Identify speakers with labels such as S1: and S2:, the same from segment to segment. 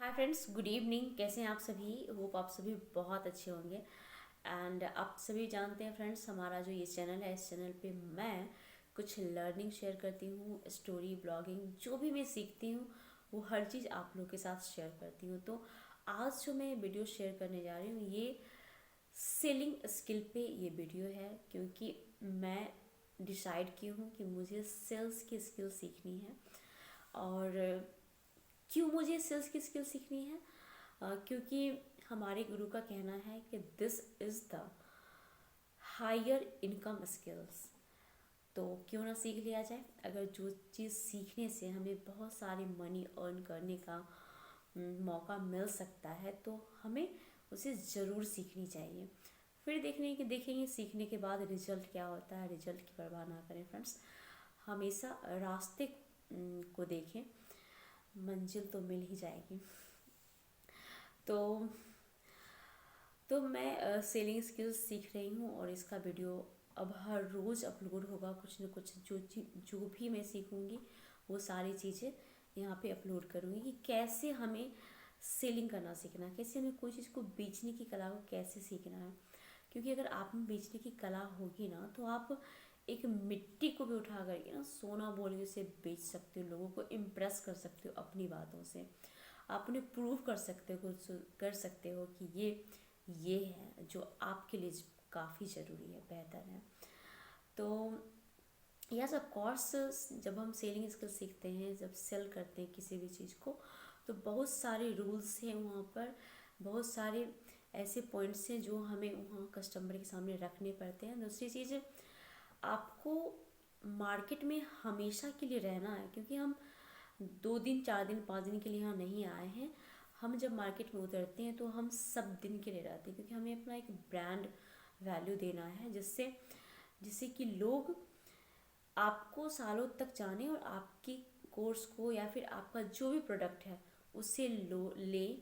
S1: Hi friends, good evening. कैसे हैं आप सभी? होप आप सभी बहुत अच्छे होंगे। एंड आप सभी जानते हैं फ्रेंड्स, हमारा जो ये चैनल है, इस चैनल पे मैं कुछ लर्निंग शेयर करती हूँ। स्टोरी, ब्लॉगिंग, जो भी मैं सीखती हूँ वो हर चीज़ आप लोगों के साथ शेयर करती हूँ। तो आज जो मैं वीडियो शेयर करने जा रही हूँ, ये सेलिंग स्किल पे ये वीडियो है, क्योंकि मैं डिसाइड की हूँ कि मुझे सेल्स की स्किल सीखनी है। और क्यों मुझे सेल्स की स्किल सीखनी है? क्योंकि हमारे गुरु का कहना है कि this is the higher income skills. तो क्यों ना सीख लिया जाए। अगर जो चीज़ सीखने से हमें बहुत सारी मनी अर्न करने का मौका मिल सकता है, तो हमें उसे ज़रूर सीखनी चाहिए। फिर देखेंगे सीखने के बाद रिजल्ट क्या होता है। रिजल्ट की परवाह ना करें फ्रेंड्स, हमेशा रास्ते को देखें, मंजिल तो मिल ही जाएगी। तो मैं सेलिंग स्किल्स सीख रही हूँ और इसका वीडियो अब हर रोज़ अपलोड होगा। कुछ न कुछ जो भी मैं सीखूँगी वो सारी चीज़ें यहाँ पे अपलोड करूँगी कि कैसे हमें सेलिंग करना सीखना है, कैसे हमें कोई चीज़ को बेचने की कला को कैसे सीखना है। क्योंकि अगर आप में बेचने की कला होगी ना, तो आप एक मिट्टी को भी उठा करके ना सोना बोल के उसे बेच सकते हो, लोगों को इम्प्रेस कर सकते हो अपनी बातों से। आप उन्हें प्रूव कर सकते हो, कर सकते हो कि ये है जो आपके लिए काफ़ी ज़रूरी है, बेहतर है। तो यस ऑफ कोर्स, जब हम सेलिंग स्किल सीखते हैं, जब सेल करते हैं किसी भी चीज़ को, तो बहुत सारे रूल्स हैं वहाँ पर, बहुत सारे ऐसे पॉइंट्स हैं जो हमें वहाँ कस्टमर के सामने रखने पड़ते हैं। दूसरी चीज़, आपको मार्केट में हमेशा के लिए रहना है, क्योंकि हम 2 दिन 4 दिन 5 दिन के लिए यहाँ नहीं आए हैं। हम जब मार्केट में उतरते हैं तो हम सब दिन के लिए रहते हैं, क्योंकि हमें अपना एक ब्रांड वैल्यू देना है, जिससे जिससे कि लोग आपको सालों तक जाने और आपकी कोर्स को या फिर आपका जो भी प्रोडक्ट है उसे ले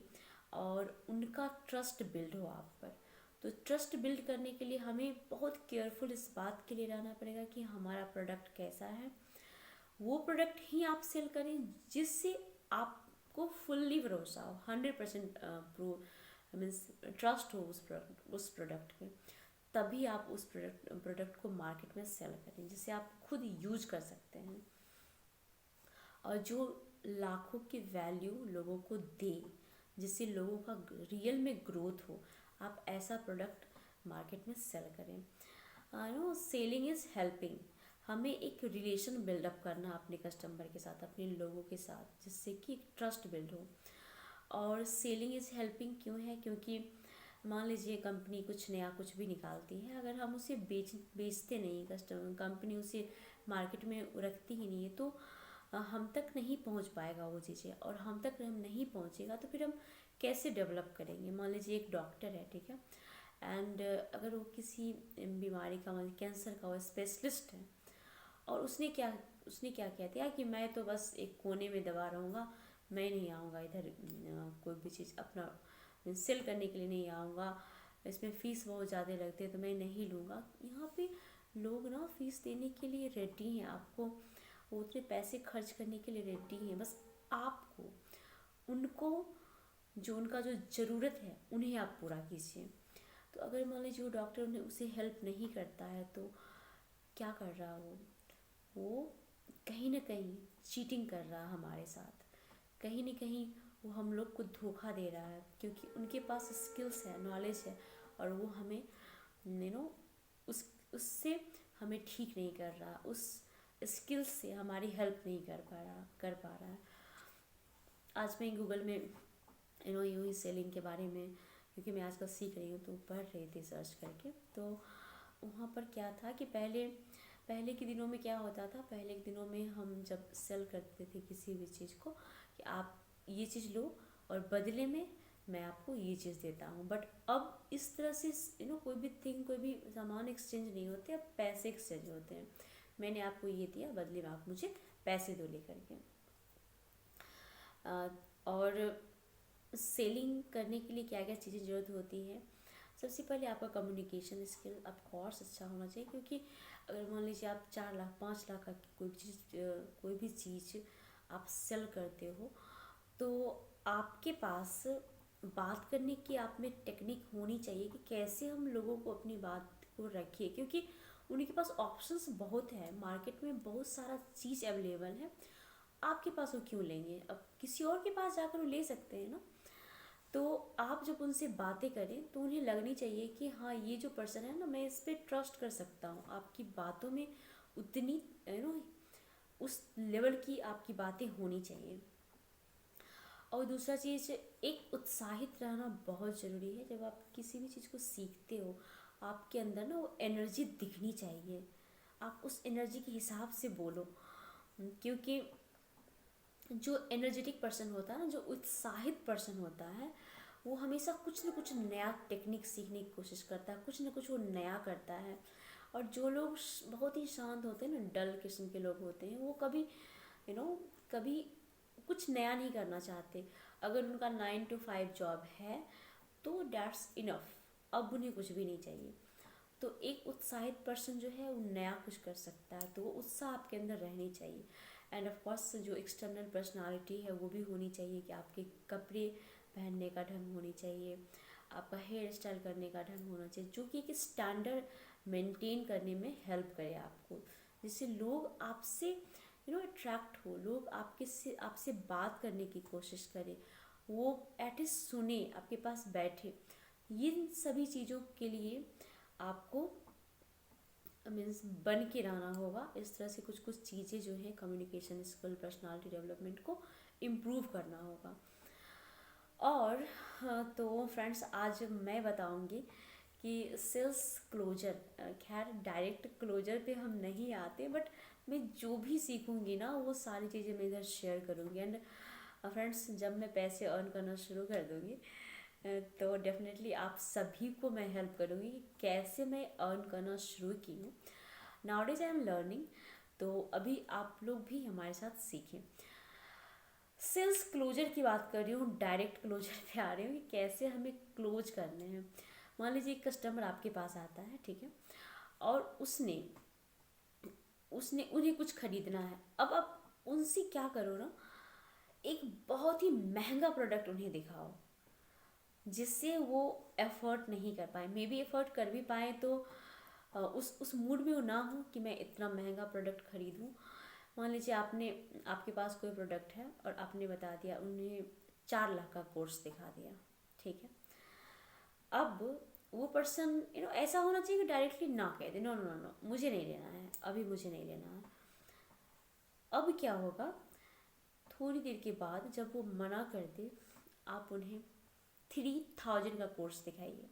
S1: और उनका ट्रस्ट बिल्ड हो आप पर। तो ट्रस्ट बिल्ड करने के लिए हमें बहुत केयरफुल इस बात के लिए रहना पड़ेगा कि हमारा प्रोडक्ट कैसा है। वो प्रोडक्ट ही आप सेल करें जिससे आपको फुल्ली भरोसा हो, 100% प्रूव मीन्स ट्रस्ट हो उस प्रोडक्ट पे। तभी आप उस प्रोडक्ट को मार्केट में सेल करें, जिसे आप खुद यूज कर सकते हैं और जो लाखों की वैल्यू लोगों को दे, जिससे लोगों का रियल में ग्रोथ हो। आप ऐसा प्रोडक्ट मार्केट में सेल करें। No, selling is helping. हमें एक रिलेशन बिल्डअप करना अपने कस्टमर के साथ, अपने लोगों के साथ, जिससे कि ट्रस्ट बिल्ड हो। और सेलिंग इज़ हेल्पिंग क्यों है? क्योंकि मान लीजिए कंपनी कुछ नया कुछ भी निकालती है, अगर हम उसे बेचते नहीं, कस्टमर कंपनी उसे मार्केट में रखती ही नहीं है, तो हम तक नहीं पहुंच पाएगा वो चीज़ें। और हम तक हम नहीं पहुंचेगा तो फिर हम कैसे डेवलप करेंगे? मान लीजिए एक डॉक्टर है, ठीक है, एंड अगर वो किसी बीमारी का, मतलब कैंसर का वो स्पेशलिस्ट है, और उसने क्या किया था कि मैं तो बस एक कोने में दबा रहूँगा, मैं नहीं आऊँगा इधर, कोई भी चीज़ अपना सेल करने के लिए नहीं आऊँगा, इसमें फ़ीस बहुत ज़्यादा लगती है तो मैं नहीं लूँगा। यहाँ पे लोग ना फ़ीस देने के लिए रेडी हैं, आपको वो उतने पैसे खर्च करने के लिए रेडी हैं। बस आपको उनको जो उनका जो ज़रूरत है उन्हें आप पूरा कीजिए। तो अगर मान लीजिए वो डॉक्टर उन्हें उसे हेल्प नहीं करता है, तो क्या कर रहा वो कहीं ना कहीं चीटिंग कर रहा है हमारे साथ, कहीं ना कहीं वो हम लोग को धोखा दे रहा है, क्योंकि उनके पास स्किल्स है, नॉलेज है, और वो हमें उस उससे हमें ठीक नहीं कर रहा, उस स्किल्स से हमारी हेल्प नहीं कर पा रहा है। आज मैं गूगल में यूँ ही सेलिंग के बारे में, क्योंकि मैं आजकल सीख रही हूँ तो पढ़ रही थी सर्च करके। तो वहाँ पर क्या था कि पहले पहले के दिनों में क्या होता था, पहले के दिनों में हम जब सेल करते थे किसी भी चीज़ को कि आप ये चीज़ लो और बदले में मैं आपको ये चीज़ देता हूँ। बट अब इस तरह से कोई भी कोई भी सामान एक्सचेंज नहीं होते, अब पैसे एक्सचेंज होते हैं। मैंने आपको ये दिया, बदले में आप मुझे पैसे दो लेकर के। और सेलिंग करने के लिए क्या क्या चीज़ें ज़रूरत होती है? सबसे पहले आपका कम्युनिकेशन स्किल ऑफ कोर्स अच्छा होना चाहिए, क्योंकि अगर मान लीजिए आप 4 लाख 5 लाख का कोई भी चीज़ आप सेल करते हो, तो आपके पास बात करने की आप में टेक्निक होनी चाहिए कि कैसे हम लोगों को अपनी बात को रखिए, क्योंकि उनके पास ऑप्शंस बहुत है, मार्केट में बहुत सारा चीज़ अवेलेबल है। आपके पास वो क्यों लेंगे? अब किसी और के पास जाकर वो ले सकते हैं ना। तो आप जब उनसे बातें करें तो उन्हें लगनी चाहिए कि हाँ, ये जो पर्सन है ना, मैं इस पर ट्रस्ट कर सकता हूँ। आपकी बातों में उतनी उस लेवल की आपकी बातें होनी चाहिए। और दूसरा चीज़, एक उत्साहित रहना बहुत ज़रूरी है। जब आप किसी भी चीज़ को सीखते हो, आपके अंदर ना वो एनर्जी दिखनी चाहिए। आप उस एनर्जी के हिसाब से बोलो, क्योंकि जो एनर्जेटिक पर्सन होता है ना, जो उत्साहित पर्सन होता है, वो हमेशा कुछ ना कुछ नया टेक्निक सीखने की कोशिश करता है, कुछ ना कुछ वो नया करता है। और जो लोग बहुत ही शांत होते हैं ना, डल किस्म के लोग होते हैं, वो कभी यू नो कभी कुछ नया नहीं करना चाहते। अगर उनका 9 to 5 जॉब है तो डैट्स इनफ, अब उन्हें कुछ भी नहीं चाहिए। तो एक उत्साहित पर्सन जो है वो नया कुछ कर सकता है, तो वो उत्साह आपके अंदर रहनी चाहिए। एंड ऑफ कोर्स जो एक्सटर्नल पर्सनालिटी है वो भी होनी चाहिए, कि आपके कपड़े पहनने का ढंग होनी चाहिए, आपका हेयर स्टाइल करने का ढंग होना चाहिए, जो कि एक स्टैंडर्ड मेंटेन करने में हेल्प करे आपको, जिससे लोग आपसे अट्रैक्ट हो, लोग आपसे बात करने की कोशिश करें, वो एटलीस्ट सुने, आपके पास बैठे। इन सभी चीज़ों के लिए आपको मीन्स बन के रहना होगा। इस तरह से कुछ कुछ चीज़ें जो हैं कम्युनिकेशन स्किल, पर्सनालिटी डेवलपमेंट को इम्प्रूव करना होगा। और तो फ्रेंड्स, आज मैं बताऊंगी कि सेल्स क्लोजर, खैर डायरेक्ट क्लोजर पे हम नहीं आते, बट मैं जो भी सीखूंगी ना वो सारी चीज़ें मैं इधर शेयर करूंगी। एंड फ्रेंड्स, जब मैं पैसे अर्न करना शुरू कर दूंगी तो डेफिनेटली आप सभी को मैं हेल्प करूँगी कि कैसे मैं अर्न करना शुरू की हूँ। नाउडेज आई एम लर्निंग, तो अभी आप लोग भी हमारे साथ सीखें। सेल्स क्लोजर की बात कर रही हूँ, डायरेक्ट क्लोजर पे आ रही हूँ कि कैसे हमें क्लोज करने हैं। मान लीजिए एक कस्टमर आपके पास आता है, ठीक है, और उसने उसने उन्हें कुछ खरीदना है। अब आप उनसे क्या करो ना, एक बहुत ही महंगा प्रोडक्ट उन्हें दिखाओ, जिससे वो एफर्ट नहीं कर पाए। मे बी एफर्ट कर भी पाए तो उस मूड में वो ना हो कि मैं इतना महंगा प्रोडक्ट खरीदूं। मान लीजिए आपके पास कोई प्रोडक्ट है और आपने बता दिया, उन्हें 4 लाख का कोर्स दिखा दिया, ठीक है। अब वो पर्सन ऐसा होना चाहिए कि डायरेक्टली ना कह दे, नो नो नो नो, मुझे नहीं लेना है, अभी मुझे नहीं लेना है। अब क्या होगा, थोड़ी देर के बाद जब वो मना कर दे, आप उन्हें 3000 का कोर्स दिखाइए।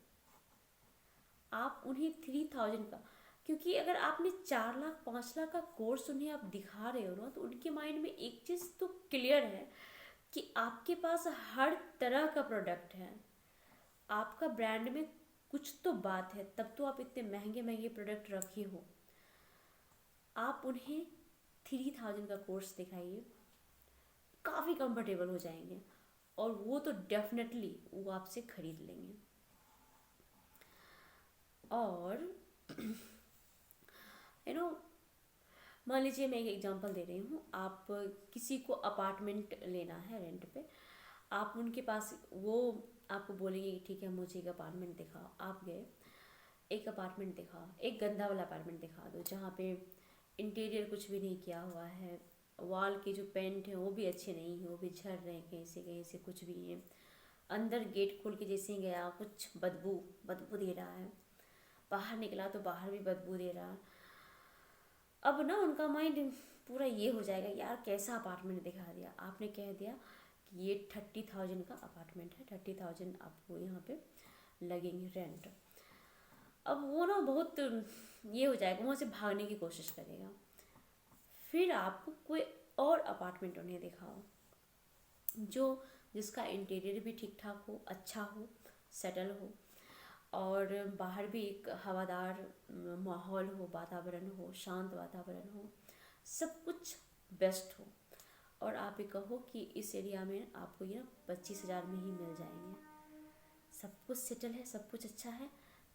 S1: आप उन्हें 3000 का, क्योंकि अगर आपने 4 लाख 5 लाख का कोर्स उन्हें आप दिखा रहे हो ना, तो उनके माइंड में एक चीज़ तो क्लियर है कि आपके पास हर तरह का प्रोडक्ट है, आपका ब्रांड में कुछ तो बात है, तब तो आप इतने महंगे महंगे प्रोडक्ट रखे हो। आप उन्हें 3000 का कोर्स दिखाइए, काफ़ी कंफर्टेबल हो जाएंगे, और वो तो डेफिनेटली वो आपसे खरीद लेंगे। और यू नो मान लीजिए मैं एक एग्जांपल दे रही हूँ, आप किसी को अपार्टमेंट लेना है रेंट पे, आप उनके पास, वो आपको बोलेंगे कि ठीक है मुझे एक अपार्टमेंट दिखाओ। आप गए, एक अपार्टमेंट दिखाओ, एक गंदा वाला अपार्टमेंट दिखा दो, जहाँ पे इंटीरियर कुछ भी नहीं किया हुआ है, वॉल के जो पेंट हैं वो भी अच्छे नहीं हैं, वो भी झड़ रहे हैं कहीं से कुछ भी है, अंदर गेट खोल के जैसे ही गया कुछ बदबू बदबू दे रहा है, बाहर निकला तो बाहर भी बदबू दे रहा है। अब ना उनका माइंड पूरा ये हो जाएगा, यार कैसा अपार्टमेंट दिखा दिया। आपने कह दिया कि ये 30,000 का अपार्टमेंट है, 30,000 आपको यहाँ पे लगेंगे रेंट। अब वो ना बहुत ये हो जाएगा, वहाँ से भागने की कोशिश करेगा। फिर आप कोई और अपार्टमेंट उन्हें दिखाओ, जिसका इंटीरियर भी ठीक ठाक हो, अच्छा हो, सेटल हो, और बाहर भी एक हवादार माहौल हो, वातावरण हो, शांत वातावरण हो, सब कुछ बेस्ट हो। और आप ये कहो कि इस एरिया में आपको ये 25,000 में ही मिल जाएंगे, सब कुछ सेटल है, सब कुछ अच्छा है,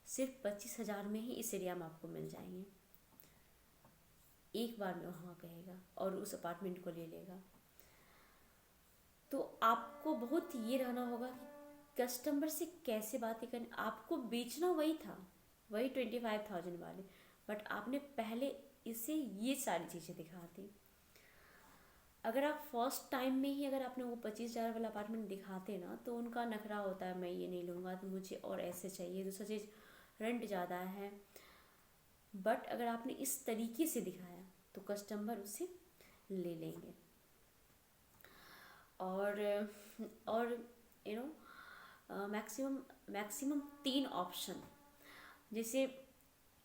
S1: सिर्फ 25,000 में ही इस एरिया में आपको मिल जाएंगे। एक बार में वहाँ कहेगा और उस अपार्टमेंट को ले लेगा। तो आपको बहुत ये रहना होगा कि कस्टमर से कैसे बातें करनी। आपको बेचना वही था, वही 25,000 वाले, बट आपने पहले इसे ये सारी चीज़ें दिखा दी। अगर आप फर्स्ट टाइम में ही अगर आपने वो 25,000 वाला अपार्टमेंट दिखाते ना, तो उनका नखरा होता है मैं ये नहीं लूँगा, तो मुझे और ऐसे चाहिए, दूसरा चीज़ रेंट ज़्यादा है। बट अगर आपने इस तरीके से दिखाया तो कस्टमर उसे ले लेंगे। और और you know maximum maximum 3 option, जैसे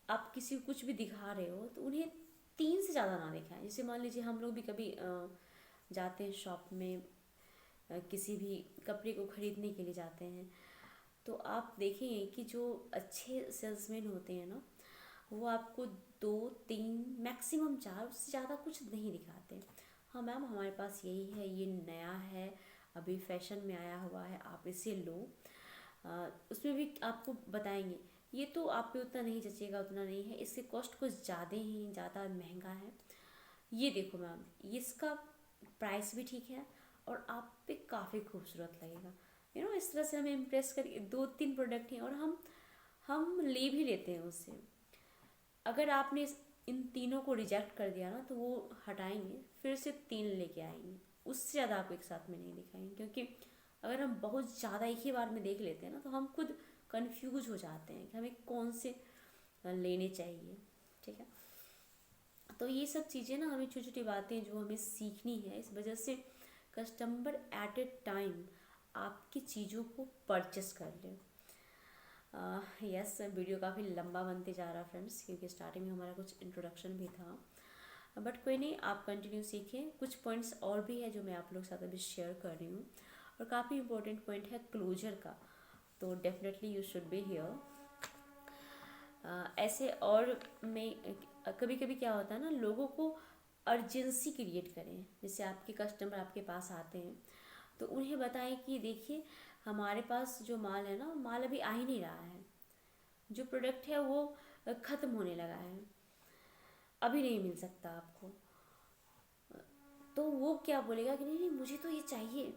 S1: आप किसी को कुछ भी दिखा रहे हो तो उन्हें 3 से ज़्यादा ना दिखाएं। जैसे मान लीजिए हम लोग भी कभी जाते हैं शॉप में, किसी भी कपड़े को ख़रीदने के लिए जाते हैं, तो आप देखेंगे कि जो अच्छे सेल्समैन होते हैं ना, वो आपको 2 3 मैक्सिमम 4, उससे ज़्यादा कुछ नहीं दिखाते। हाँ मैम हमारे पास यही है, ये नया है, अभी फैशन में आया हुआ है, आप इसे लो। उसमें भी आपको बताएंगे ये तो आप पे उतना नहीं जचेगा, उतना नहीं है, इससे कॉस्ट कुछ ज़्यादा ही ज़्यादा महंगा है, ये देखो मैम, ये इसका प्राइस भी ठीक है और आप पे काफ़ी खूबसूरत लगेगा। इस तरह से हमें इम्प्रेस करके 2 3 प्रोडक्ट हैं और हम ले भी लेते हैं उससे। अगर आपने इन तीनों को रिजेक्ट कर दिया ना, तो वो हटाएंगे, फिर से 3 लेके आएंगे, उससे ज़्यादा आपको एक साथ में नहीं दिखाएंगे। क्योंकि अगर हम बहुत ज़्यादा एक ही बार में देख लेते हैं ना, तो हम खुद कंफ्यूज हो जाते हैं कि हमें कौन से लेने चाहिए। ठीक है, तो ये सब चीज़ें ना हमें छोटी छोटी बातें जो हमें सीखनी है, इस वजह से कस्टमर एट ए टाइम आपकी चीज़ों को परचेस कर ले। यस, वीडियो काफ़ी लंबा बनते जा रहा फ्रेंड्स, क्योंकि स्टार्टिंग में हमारा कुछ इंट्रोडक्शन भी था, बट कोई नहीं, आप कंटिन्यू सीखें। कुछ पॉइंट्स और भी है जो मैं आप लोग के साथ अभी शेयर कर रही हूँ, और काफ़ी इंपॉर्टेंट पॉइंट है क्लोजर का, तो definitely you should be here. ऐसे और मैं कभी कभी क्या होता है ना, लोगों को अर्जेंसी क्रिएट करें। जैसे आपके कस्टमर आपके पास आते हैं तो उन्हें बताएं कि देखिए हमारे पास जो माल है ना, माल अभी आ ही नहीं रहा है, जो प्रोडक्ट है वो ख़त्म होने लगा है, अभी नहीं मिल सकता आपको। तो वो क्या बोलेगा कि नहीं नहीं मुझे तो ये चाहिए,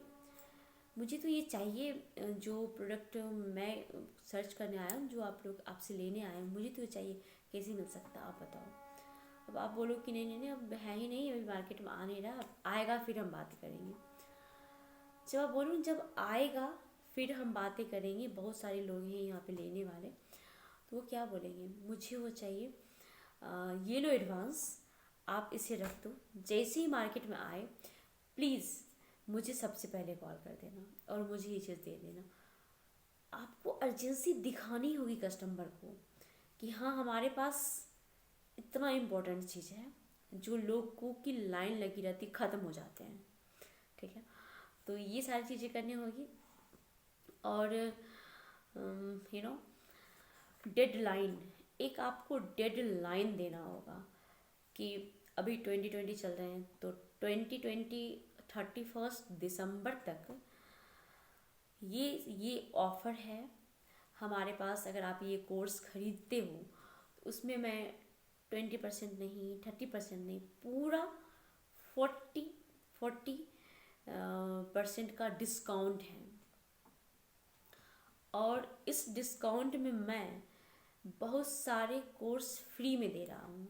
S1: मुझे तो ये चाहिए, जो प्रोडक्ट मैं सर्च करने आया हूँ, जो आप लोग आपसे लेने आए हैं, मुझे तो ये चाहिए, कैसे मिल सकता आप बताओ। अब आप बोलो कि नहीं नहीं नहीं अब है ही नहीं, अभी मार्केट में आ नहीं रहा, अब आएगा फिर हम बात करेंगे। जब आप बोलो जब आएगा फिर हम बातें करेंगे, बहुत सारे लोग हैं यहाँ पे लेने वाले, तो वो क्या बोलेंगे, मुझे वो चाहिए, ये लो एडवांस, आप इसे रख दो, जैसे ही मार्केट में आए प्लीज़ मुझे सबसे पहले कॉल कर देना और मुझे ये चीज़ दे देना। आपको अर्जेंसी दिखानी होगी कस्टमर को कि हाँ हमारे पास इतना इम्पोर्टेंट चीज़ है, जो लोगों की लाइन लगी रहती ख़त्म हो जाते हैं। ठीक है, तो ये सारी चीज़ें करनी होगी। और यू नो डेडलाइन, एक आपको डेडलाइन देना होगा कि अभी 2020 चल रहे हैं, तो 2020 31 दिसंबर तक ये ऑफ़र है हमारे पास। अगर आप ये कोर्स ख़रीदते हो तो उसमें मैं 20% नहीं, 30% नहीं, पूरा 40% का डिस्काउंट है। और इस डिस्काउंट में मैं बहुत सारे कोर्स फ्री में दे रहा हूँ।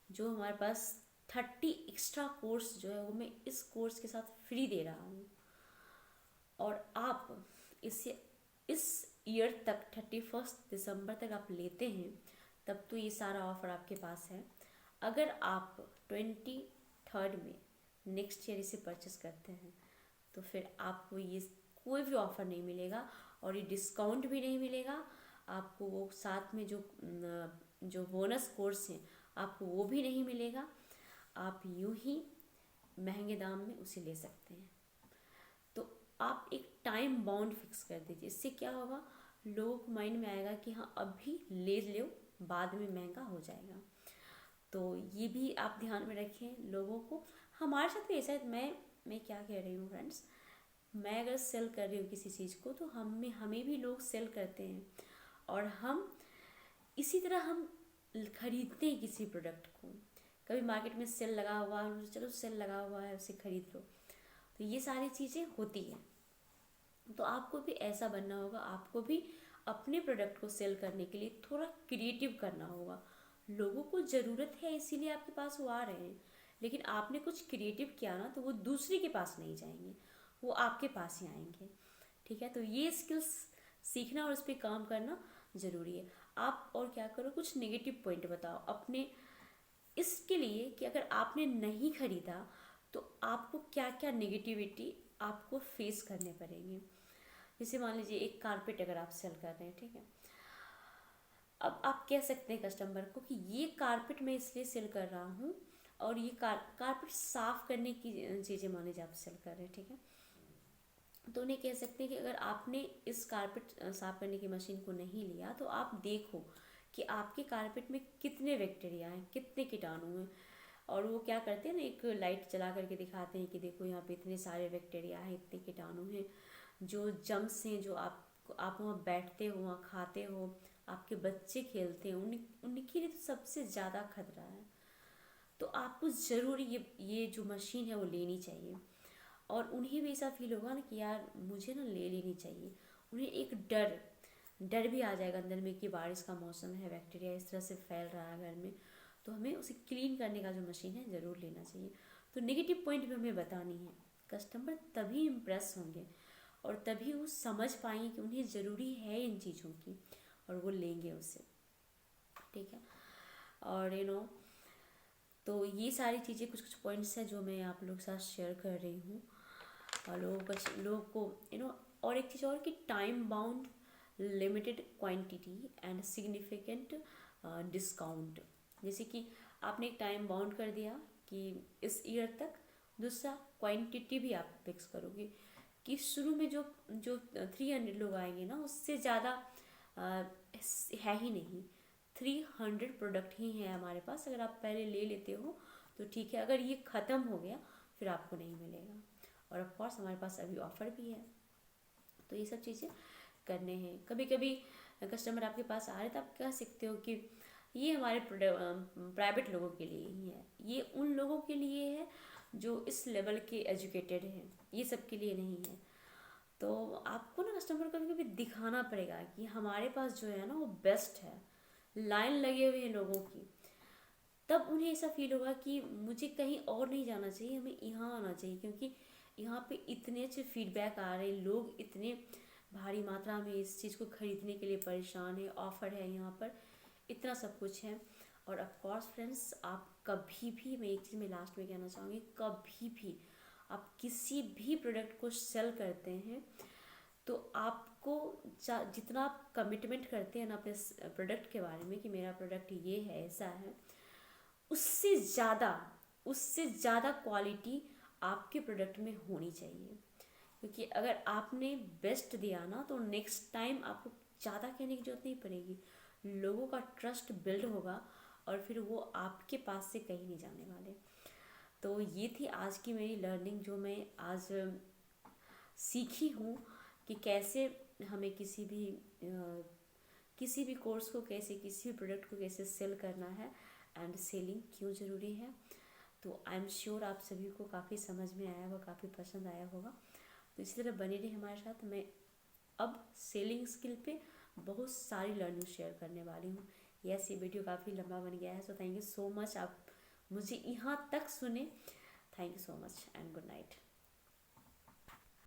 S1: जो हमारे पास 30 एक्स्ट्रा कोर्स जो है वो मैं इस कोर्स के साथ फ्री दे रहा हूँ। और आप इसे इस ईयर तक 31 दिसंबर तक आप लेते हैं, तब तो ये सारा ऑफ़र आपके पास है। अगर आप 23 में नेक्स्ट ईयर इसे परचेस करते हैं तो फिर आपको ये कोई भी ऑफ़र नहीं मिलेगा और ये डिस्काउंट भी नहीं मिलेगा आपको। वो साथ में जो बोनस कोर्स हैं आपको वो भी नहीं मिलेगा। आप यूं ही महंगे दाम में उसे ले सकते हैं। तो आप एक टाइम बाउंड फिक्स कर दीजिए, इससे क्या होगा, लोगों को माइंड में आएगा कि हाँ अभी ले लो, बाद में महंगा हो जाएगा। तो ये भी आप ध्यान में रखें लोगों को। हमारे साथ भी ऐसा है, मैं क्या कह रही हूँ फ्रेंड्स, मैं अगर सेल कर रही हूँ किसी चीज़ को तो हमें भी लोग सेल करते हैं, और हम इसी तरह हम खरीदते हैं किसी प्रोडक्ट को। कभी मार्केट में सेल लगा हुआ है, चलो सेल लगा हुआ है उसे खरीद लो, तो ये सारी चीज़ें होती हैं। तो आपको भी ऐसा बनना होगा, आपको भी अपने प्रोडक्ट को सेल करने के लिए थोड़ा क्रिएटिव करना होगा। लोगों को ज़रूरत है इसीलिए आपके पास वो आ रहे हैं, लेकिन आपने कुछ क्रिएटिव किया ना तो वो दूसरे के पास नहीं जाएंगे, वो आपके पास ही आएंगे। ठीक है, तो ये स्किल्स सीखना और इस पर काम करना ज़रूरी है। आप और क्या करो, कुछ नेगेटिव पॉइंट बताओ अपने इसके लिए कि अगर आपने नहीं खरीदा तो आपको क्या क्या नेगेटिविटी आपको फेस करने पड़ेंगे। जैसे मान लीजिए एक कारपेट अगर आप सेल कर रहे हैं, ठीक है, अब आप कह सकते हैं कस्टमर को कि ये कारपेट मैं इसलिए सेल कर रहा हूँ, और ये कारपेट साफ करने की चीज़ें मान लीजिए आप सेल कर रहे हैं, ठीक है, तो उन्हें कह सकते हैं कि अगर आपने इस कारपेट साफ करने की मशीन को नहीं लिया तो आप देखो कि आपके कारपेट में कितने बैक्टीरिया हैं, कितने कीटाणु हैं। और वो क्या करते हैं ना, एक लाइट चला करके दिखाते हैं कि देखो यहाँ पे इतने सारे बैक्टीरिया हैं, इतने कीटाणु हैं, जो जम्स हैं, जो आप वहाँ बैठते हो, वहाँ खाते हो, आपके बच्चे खेलते हैं, उनके लिए तो सबसे ज़्यादा खतरा है। तो आपको ज़रूर ये जो मशीन है वो लेनी चाहिए। और उन्हें भी ऐसा फील होगा ना कि यार मुझे ना ले लेनी चाहिए। उन्हें एक डर डर भी आ जाएगा अंदर में कि बारिश का मौसम है, बैक्टीरिया इस तरह से फैल रहा है घर में, तो हमें उसे क्लीन करने का जो मशीन है ज़रूर लेना चाहिए। तो नेगेटिव पॉइंट भी हमें बतानी है, कस्टमर तभी इम्प्रेस होंगे और तभी वो समझ पाएंगे कि उन्हें ज़रूरी है इन चीज़ों की, और वो लेंगे उसे। ठीक है, और तो ये सारी चीज़ें कुछ कुछ पॉइंट्स हैं जो मैं आप लोग के साथ शेयर कर रही हूँ। और लोगों को और एक चीज़ और कि time bound, limited quantity and significant discount. जैसे कि आपने एक टाइम बाउंड कर दिया कि इस ईयर तक, दूसरा क्वांटिटी भी आप फिक्स करोगे कि शुरू में जो जो 300 लोग आएंगे ना, उससे ज़्यादा है ही नहीं। 300 प्रोडक्ट ही हैं हमारे पास, अगर आप पहले ले लेते हो तो ठीक है, अगर ये ख़त्म हो गया फिर आपको नहीं मिलेगा। और ऑफ कोर्स हमारे पास अभी ऑफ़र भी है। तो ये सब चीज़ें करने हैं। कभी कभी कस्टमर आपके पास आ रहे तो आप कह सकते हो कि ये हमारे प्राइवेट लोगों के लिए ही है, ये उन लोगों के लिए है जो इस लेवल के एजुकेटेड हैं, ये सब के लिए नहीं है। तो आपको ना कस्टमर को कभी कभी दिखाना पड़ेगा कि हमारे पास जो है ना वो बेस्ट है। लाइन लगे हुए हैं लोगों की, तब उन्हें ऐसा फील होगा कि मुझे कहीं और नहीं जाना चाहिए, हमें यहाँ आना चाहिए, क्योंकि यहाँ पे इतने अच्छे फीडबैक आ रहे हैं, लोग इतने भारी मात्रा में इस चीज़ को खरीदने के लिए परेशान है, ऑफ़र है यहाँ पर, इतना सब कुछ है। और ऑफ कोर्स फ्रेंड्स, आप कभी भी, मैं एक चीज़ में लास्ट में कहना चाहूँगी, कभी भी आप किसी भी प्रोडक्ट को सेल करते हैं तो आपको जितना आप कमिटमेंट करते हैं ना अपने प्रोडक्ट के बारे में कि मेरा प्रोडक्ट ये है, ऐसा है, उससे ज़्यादा क्वालिटी आपके प्रोडक्ट में होनी चाहिए। क्योंकि अगर आपने बेस्ट दिया ना तो नेक्स्ट टाइम आपको ज़्यादा कहने की जरूरत नहीं पड़ेगी, लोगों का ट्रस्ट बिल्ड होगा और फिर वो आपके पास से कहीं नहीं जाने वाले। तो ये थी आज की मेरी लर्निंग, जो मैं आज सीखी हूँ कि कैसे हमें किसी भी कोर्स को कैसे, किसी भी प्रोडक्ट को कैसे सेल करना है, एंड सेलिंग क्यों ज़रूरी है। तो आई एम श्योर आप सभी को काफ़ी समझ में आया होगा, काफ़ी पसंद आया होगा। तो इसी तरह बने रहे हमारे साथ। मैं अब सेलिंग स्किल पे बहुत सारी लर्निंग शेयर करने वाली हूँ। यस, ये वीडियो काफ़ी लंबा बन गया है, so thank you so much, आप मुझे यहाँ तक सुने। Thank you so much and good night.